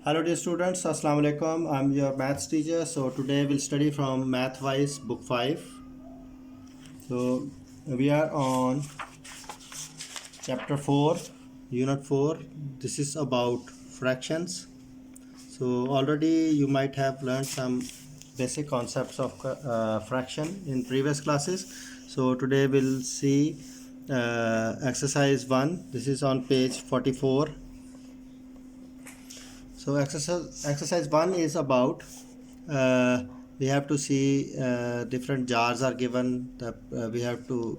Hello dear students, Assalamu alaikum. I'm your maths teacher. So today we'll study from Mathwise book 5. So we are on chapter 4, unit 4. This is about fractions. So already you might have learned some basic concepts of fraction in previous classes. So today we'll see exercise 1. This is on page 44. So exercise 1 is about we have to see different jars are given. We have to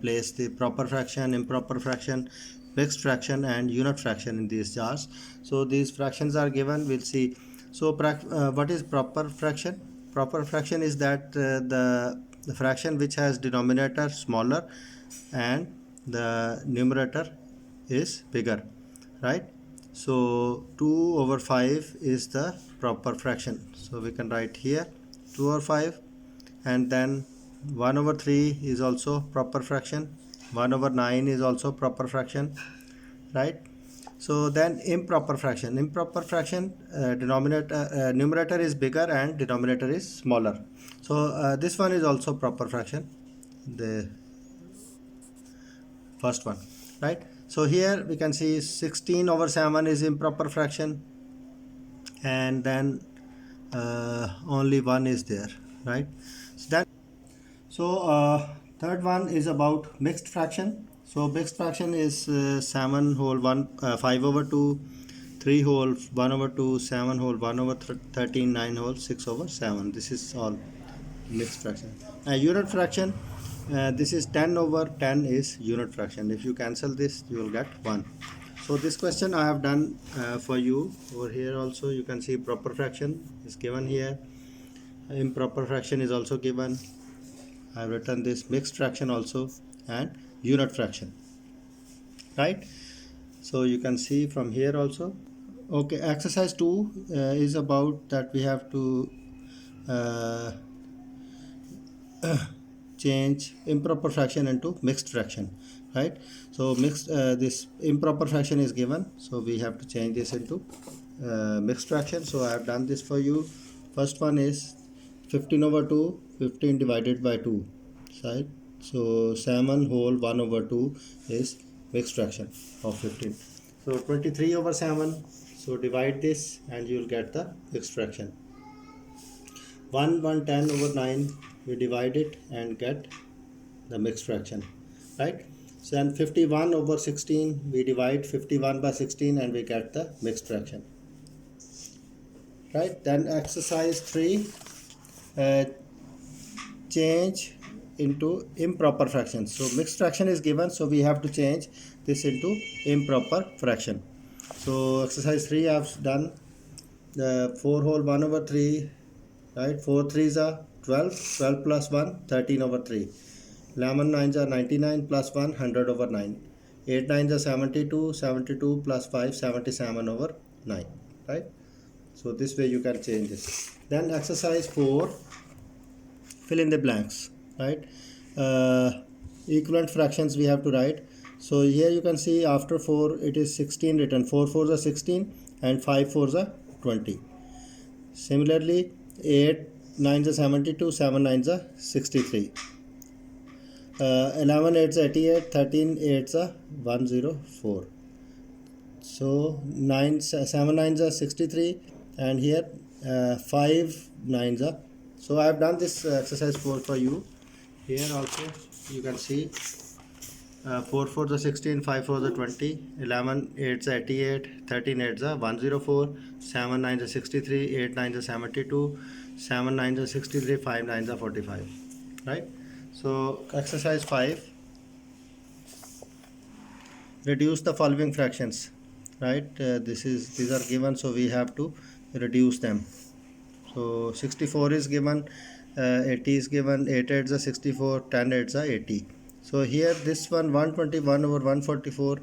place the proper fraction, improper fraction, mixed fraction and unit fraction in these jars. So these fractions are given. We'll see. So what is proper fraction? Proper fraction is that the fraction which has denominator smaller and the numerator is bigger, right? So 2 over 5 is the proper fraction. So we can write here 2 over 5, and then 1 over 3 is also proper fraction. 1 over 9 is also proper fraction, right? So then improper fraction. Numerator is bigger and denominator is smaller. So this one is also proper fraction, the first one, right? So here we can see 16 over 7 is improper fraction, and then only 1 is there, right? So third one is about mixed fraction. So mixed fraction is 7 whole 1 5 over 2, 3 whole 1 over 2, 7 whole 1 over 13, 9 whole 6 over 7. This is all mixed fraction. Unit fraction, this is 10 over 10 is unit fraction. If you cancel this, you will get 1. So this question I have done for you. Over here also you can see proper fraction is given here. Improper fraction is also given. I have written this mixed fraction also and unit fraction, right? So you can see from here also. Okay, exercise 2 is about that we have to change improper fraction into mixed fraction, right? So this improper fraction is given, so we have to change this into mixed fraction. So I have done this for you. First one is 15 over 2, 15 divided by 2, right? So 7 whole 1 over 2 is mixed fraction of 15. So 23 over 7, so divide this and you will get the mixed fraction. 110 over 9, we divide it and get the mixed fraction, right? So then 51 over 16, we divide 51 by 16 and we get the mixed fraction, right? Then exercise 3, change into improper fractions. So mixed fraction is given, so we have to change this into improper fraction. So exercise 3 I have done. The 4 whole 1 over 3, right? 4 3s are 12, 12 plus 1, 13 over 3. 11 9s are 99 plus 1, 100 over 9. 8 9s are 72, 72 plus 5, 77 over 9, right? So this way you can change this. Then exercise 4, fill in the blanks, right? Equivalent fractions we have to write. So here you can see after 4 it is 16 written. 4 4s are 16 and 5 4s are 20. Similarly 8 9s are 72, 7 9s are 63. 11 8s are 88, 13 8s are 104. So 7 9s are 63, and here 5 9s are. So I have done this exercise 4 for you. Here also you can see 4 4s are 16, 5 4s are 20, 11 8s are 88, 13 8s are 104, 7 9s are 63, 8 9s are 72, 7 9s are 63, 5 9s are 45, right? So exercise 5, reduce the following fractions, right? These are given, so we have to reduce them. So 64 is given, 80 is given, 8 8s are 64, 10 8s are 80. So here this one 121 over 144,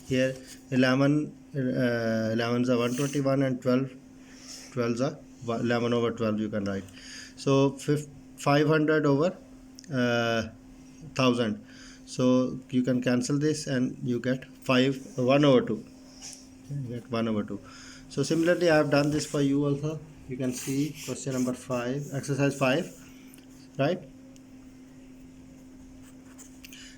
here 11s are 121 and 12s are 11 over 12 you can write. So 500 over 1000. So you can cancel this and you get 1 over 2. you get 1 over 2. So similarly, I have done this for you also. You can see question number 5, exercise 5, right?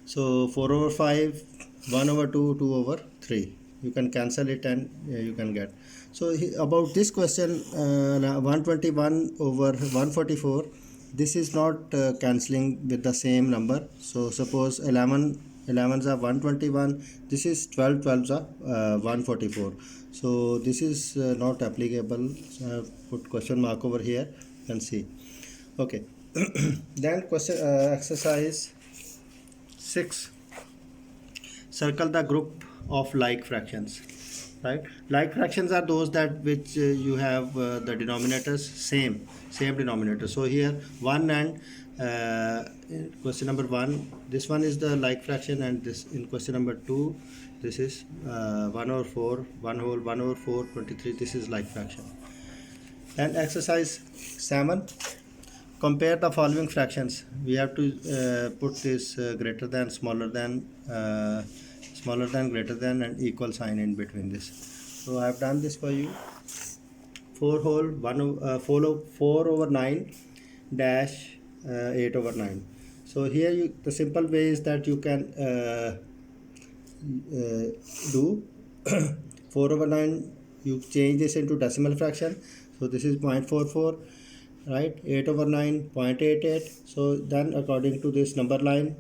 So 4 over 5, 1 over 2, 2 over 3. You can cancel it and you can get. So about this question, 121 over 144, this is not cancelling with the same number. So suppose 11s are 121, this is 12s are 144. So this is not applicable. So I have put question mark over here. You can see. Okay. Then question exercise 6. Circle the group of like fractions. Right, like fractions are those that which you have the denominators same denominator. So here 1 and in question number 1, this one is the like fraction, and this in question number 2, this is 1 over 4, 1 whole 1 over 4 23, this is like fraction. And exercise 7, compare the following fractions. We have to put this greater than, smaller than, greater than, and equal sign in between this. So I have done this for you. 4 whole 4 over 9 dash 8 over 9. So here the simple way is that you can do 4 over 9, you change this into decimal fraction. So this is 0.44, right? 8 over 9, 0.88. So then according to this number line,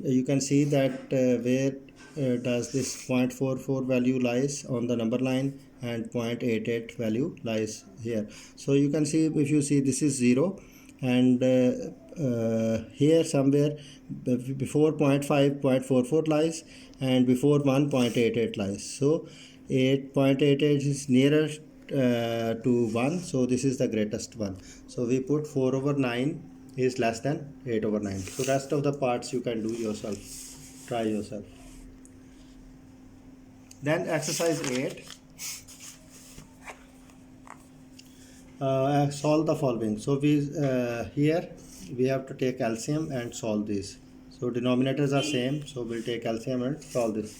you can see that where does this 0.44 value lies on the number line, and 0.88 value lies here. So you can see, if you see, this is 0, and here somewhere before 0.5 0.44 lies, and before 1 0.88 lies. So 8.88 is nearer to 1, so this is the greatest one. So we put 4 over 9 is less than 8 over 9. So rest of the parts you can do yourself, try yourself. Then exercise 8, solve the following. So we here we have to take LCM and solve this. So denominators are same, so we'll take LCM and solve this.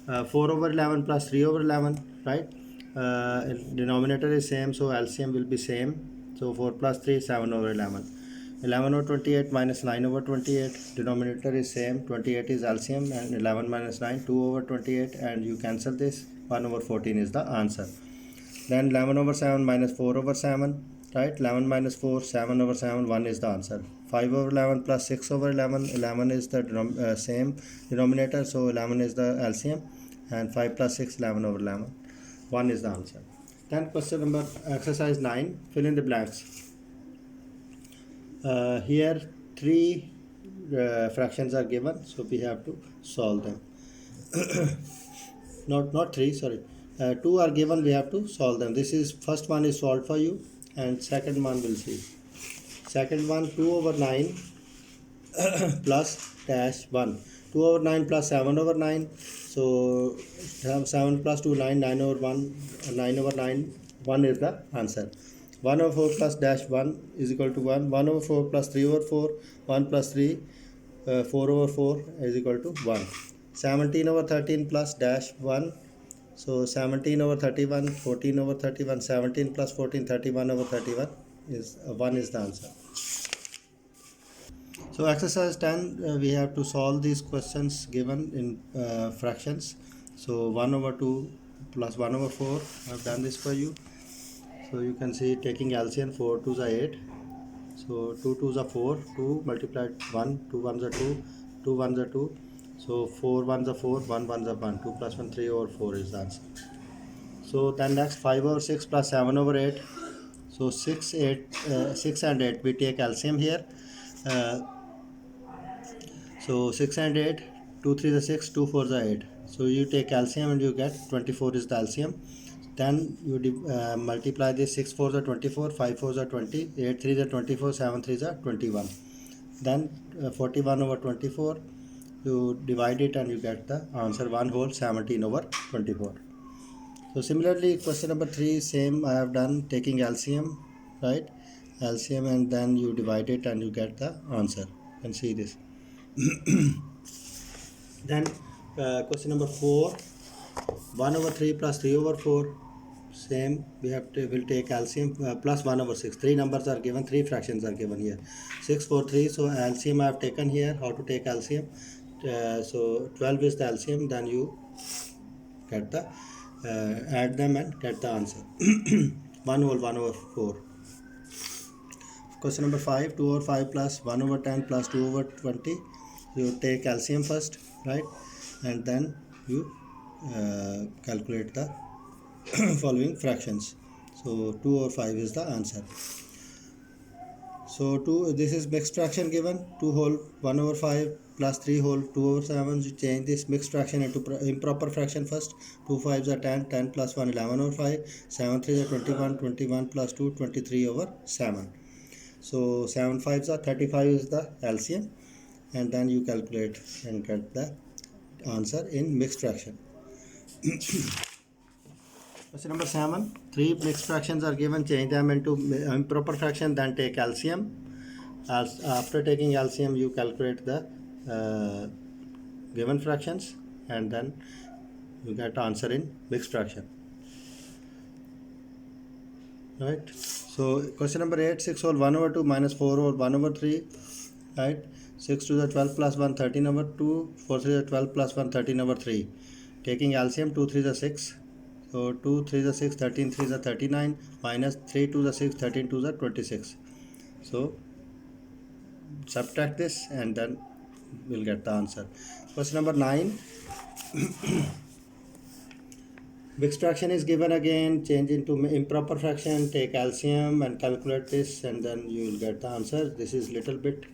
4 over 11 plus 3 over 11, right? Denominator is same, so LCM will be same. So 4 plus 3, 7 over 11. 11 over 28 minus 9 over 28. Denominator is same, 28 is LCM, and 11 minus 9, 2 over 28, and you cancel this. 1 over 14 is the answer. Then 11 over 7 minus 4 over 7, right? 11 minus 4, 7 over 7, 1 is the answer. 5 over 11 plus 6 over 11, 11 is the same denominator, so 11 is the LCM, and 5 plus 6, 11 over 11, 1 is the answer. Then question number exercise 9, fill in the blanks. Here 3 fractions are given, so we have to solve them. not 3, sorry, 2 are given, we have to solve them. This is first one is solved for you, and second one will see. Second one, 2 over 9 plus dash 1. 2 over 9 plus 7 over 9. So 7 plus 2, 9, 9 over 1, 9 over 9, 1 is the answer. 1 over 4 plus dash 1 is equal to 1. 1 over 4 plus 3 over 4, 1 plus 3, 4 over 4 is equal to 1. 17 over 13 plus dash 1. So 17 over 31, 14 over 31, 17 plus 14, 31 over 31 is 1 is the answer. So exercise 10, we have to solve these questions given in fractions. So 1 over 2 plus 1 over 4, I have done this for you. So you can see taking LCM, 4 2s are 8. So 2 2s are 4, 2 multiplied 1, 2 1s are 2, 2 1s are 2. So 4 1s are 4, 1 1s are 1, 2 plus 1, 3 over 4 is the answer. So then next 5 over 6 plus 7 over 8. So 6 and 8, we take LCM here. So 6 and 8, 2 3 is 6, 2 4 is 8. So you take LCM and you get 24 is the LCM. Then you multiply this, 6 4 is 24, 5 4 is 20, 8 3 is 24, 7 3 is 21. Then 41 over 24, you divide it and you get the answer 1 whole 17 over 24. So similarly, question number 3, same I have done, taking LCM, right? LCM, and then you divide it and you get the answer. You can see this. Then Question number 4. 1 over 3 plus 3 over 4. Same, we have to will take LCM plus 1 over 6. Three numbers are given, three fractions are given here. 6, 4, 3. So LCM I have taken here. How to take LCM? So 12 is the LCM. Then you get the add them and get the answer. 1 whole 1 over 4. Question number 5. 2 over 5 plus 1 over 10 plus 2 over 20. You take LCM first, right? And then you calculate the following fractions. So 2 over 5 is the answer. So this is mixed fraction given. 2 whole 1 over 5 plus 3 whole 2 over 7. You change this mixed fraction into improper fraction first. 2 5s are 10, 10 plus 1 11 over 5, 7 3s are 21, 21 plus 2 23 over 7. So 7 5s are 35 is the LCM, and then you calculate and get the answer in mixed fraction. Question number 7. 3 mixed fractions are given. Change them into improper fraction. Then take LCM. After taking LCM, you calculate the given fractions, and then you get answer in mixed fraction. Right. So question number 8. 6 whole 1 over 2 minus 4 whole 1 over 3. Right. 6 to the 12 plus 1 13 over 2. 4 to the 12 plus 1 13 over 3. Taking LCM, 2 3 is 6. So 2 3 is 6, 13 3 is 39, minus 3 2 is 6, 13 2 is 26. So subtract this and then we'll get the answer. Question number 9. Mixed fraction is given again. Change into improper fraction. Take LCM and calculate this, and then you will get the answer. This is little bit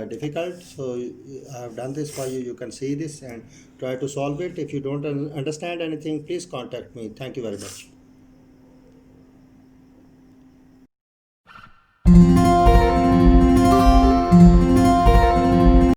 difficult, so I have done this for you. You can see this and try to solve it. If you don't understand anything, please contact me. Thank you very much.